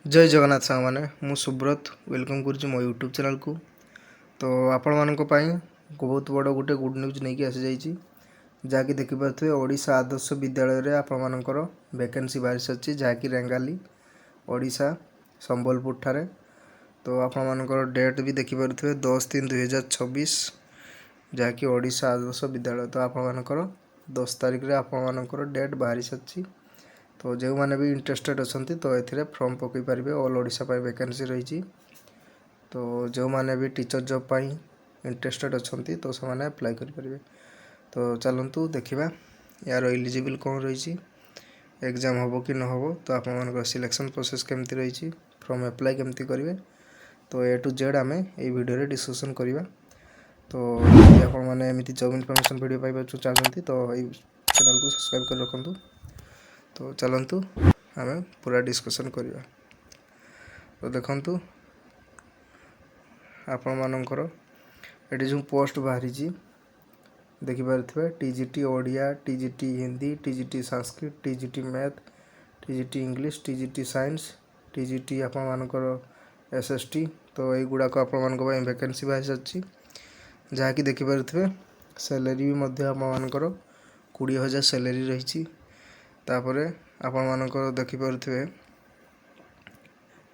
जय जगन्नाथ सांग मैंने मु सुब्रत वेलकम करुच्ची मो यूट्यूब चैनल को। तो आपण मानक बहुत बड़ गोटे गुड न्यूज नहीं आसी जाइए जहाँकि देखिपे ओडिशा आदर्श विद्यालय रे आपण मानकर वैकेंसी बाहरी सारी जहाँकि रेंगाली ओडिशा संबलपुर ठारे। तो आपण मानकर डेट भी देखिपे 10/3/2026 जहाँकि ओडिशा आदर्श विद्यालय। तो आपण मानकर 10 तारिख रे आपण मानकर डेट बाहरी सारी। तो जो मैंने भी इंटरेस्टेड अच्छा तो ये फॉर्म पकई पारे ऑल ओडिशा वैकेंसी रही। तो जो मैंने भी टीचर जॉब पाई इंटरेस्टेड अच्छा तो से अप्लाई करेंगे। तो चलतु देखा यार एलिजिबल कौन रही एग्जाम हम कि न हम। तो आप सिलेक्शन प्रोसेस केमती रही फॉर्म अप्लाई केमती करेंगे तो ए टू जेड आम ये वीडियो डिस्कसन करवा। तो यदि आपमती जॉब इनफॉरमेशन वीडियो पाइबा चाहते तो ये चैनल को सब्सक्राइब कर रखु। तो चलतु आम पूरा डिस्कसन करवा। तो देखु आपण मानकर ये जो पोस्ट बाहरी देखिपे TGT Odia, TGT Hindi, TGT Sanskrit, TGT math, TGT English, TGT science, TGT आपण मानकर एसएसटी। तो ये गुड़ाक आपण वैकेंसी बाहरी सारी जहाँकि देखिपे सैलरी भी आपर 20,000 सैलरी रही। तापरे आपण मानकर देखिपे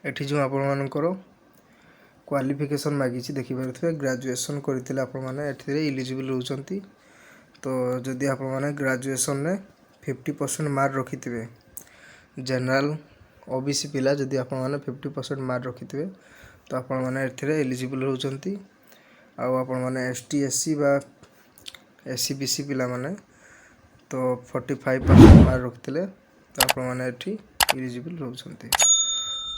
एठी जो आपण मानकर क्वालिफिकेशन मागिची देखिपे ग्रेजुएशन करते आपण मैंने इलिजिबल होती। तो जदि आपण मैंने ग्रेजुएशन में 50% मार्क रखि जनरल ओबीसी पिला जदि आपण मैंने 50% मार्क रखि तो आपण मैंने इलिजिबल होती। आपण मैंने एसटी एससी बा एससी बीसी पिला माने तो 45% मार्क रखते तो आप इलिजिबल होती।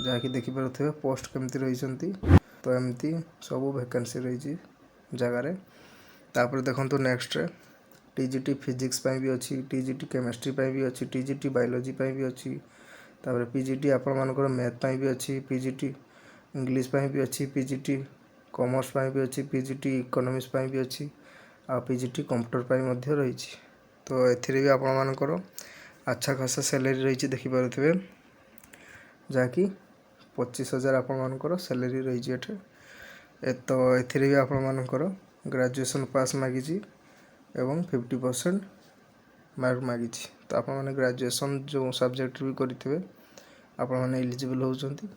जहाँकि देखिपे पोस्ट केमती रही। तो एमती सब वैकेंसी रही जगार। तापर देखो नेक्स्ट टीजीटी फिजिक्स भी अच्छी, टीजीटी केमिस्ट्री भी अच्छी, टीजीटी बायोलॉजी भी अच्छी। तापर पीजीटी आपण मानकर मैथ भी अच्छी, पीजीटी इंग्लिश भी अच्छी, पीजीटी कॉमर्स भी अच्छी, पीजीटी इकोनॉमिक्स भी अच्छी आ पीजीटी कंप्यूटर रही। तो एथिरे भी आपण मानकर अच्छा खासा सैलरी रही देखिपे जहाँकि 25,000 आपण मानकर सैलरी रही। तो एथिरे भी आपण मानकर ग्रेजुएशन पास मागिची एवं 50% मार्क मागिची। तो आपण माने ग्रेजुएशन जो सब्जेक्ट भी करेंगे आपण माने इलिजिबल होती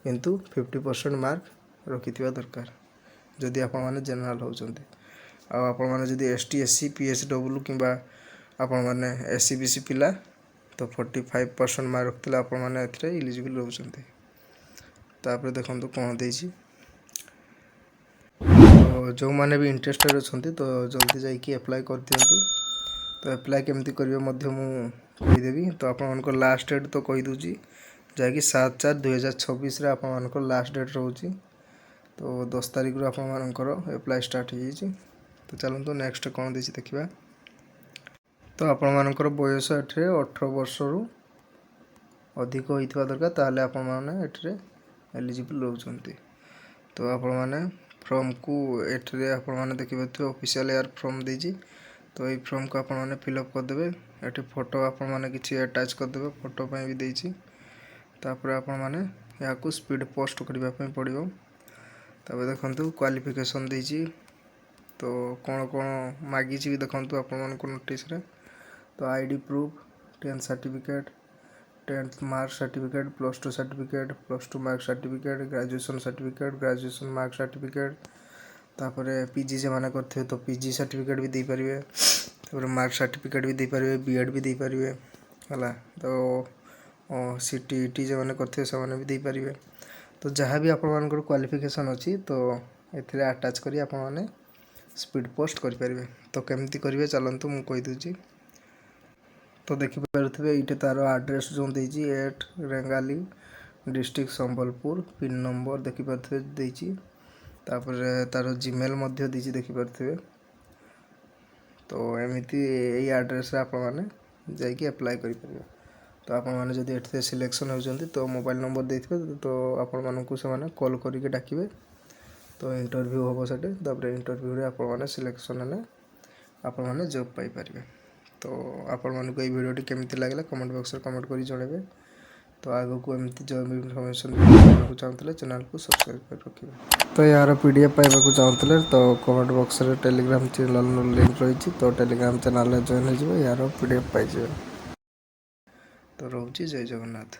किंतु 50% मार्क रखि दरकार जदि आपण माने जनरल होती। आपण माने जदि एसटी एससी पीएसडब्ल्यू किंबा आपण माने एससी बीसी पिला तो 45% मार्क रखते आपण माने एथिरे इलिजिबल होती। तापर देखो कौन देछि। तो जो मैंने भी इंटरेस्टेड अच्छा तो जल्दी जाइए अप्लाई कर दिंतु। तो अप्लाई केमती करेंगे मुझेदेवी। तो आप लास्ट डेट तो कहीदे जहाँकि 7/4/2026 आप लास्ट डेट रोचे। तो 10 तारिख रू आपर अप्लाई स्टार्ट हो। तो चलते नेक्स्ट कौन देसी देखा। तो आपण मानकर बयस एठे 18 वर्ष रु अधिक होइथिबा दरकार ताले आपण माने एठे एलिजिबल होउछंती। तो आपण माने फॉर्म को एठे आपण माने देखिबे ऑफिशियल एयर फॉर्म देजी। तो ये फॉर्म को आपण माने फिलअप कर देबे। एठे फोटो आपण माने किछि अटैच कर देबे, फोटो पय भी देछि। तापर आपण माने या को स्पीड पोस्ट करबा पय पड़िबो। तबे देखंतु क्वालिफिकेशन देछि। तो कौन कौन मागिछि भी देखंतु आपण मानको नोटिस रे। तो ID proof, 10th certificate, 10th mark certificate, +2 certificate, +2 mark certificate, graduation certificate, graduation mark certificate. तापर पीजी से माने करथे तो पीजी सर्टिफिकेट भी दे पारिबे। तापर मार्क सर्टिफिकेट भी दे पारिबे, बीएड भी दे पारिबे हला। तो सीटीईटी जे माने करथे से माने भी दे पारिबे। तो जहाँ भी आपण मानकर क्वालिफिकेशन अच्छी तो एथिरे अटैच करी आपण माने स्पीड पोस्ट कर पारिबे। तो केमती करिवे चलंतु मु कहि दूची। तो देखिपे ये तार आड्रेस जो देजी 8 Rengali district Sambalpur pin number देखिपे देजी। तापर तार जीमेल मध्य देजी देखिपे। तो एमती यही आड्रेस आप जाइए अप्लाई करेंगे। तो आपण मैंने जब ये सिलेक्शन होती तो मोबाइल नंबर देते तो आपण मानक से कॉल करके डाकिबे। तो इंटरव्यू हम से इंटरव्यू आप सिलेक्शन है आपण मैंने जॉब पाई पारिबे। तो आपण मानक ये वीडियो केमती लगे कमेंट बॉक्स में कमेंट कर जणाइबे। तो आगକୁ एमती जॉब इनफॉरमेशन पाइबाकू चाहूँଥିଲେ चैनल को सब्सक्राइब कर रखिए। तो यार पीडीएफ पाइबाकू चाहूँଥିଲେ तो कमेंट बॉक्स रे टेलीग्राम चैनल लिंक रही तो टेलीग्राम चैनल जॉइन हो यार पीडीएफ पाइजे। तो रोची जय जगन्नाथ।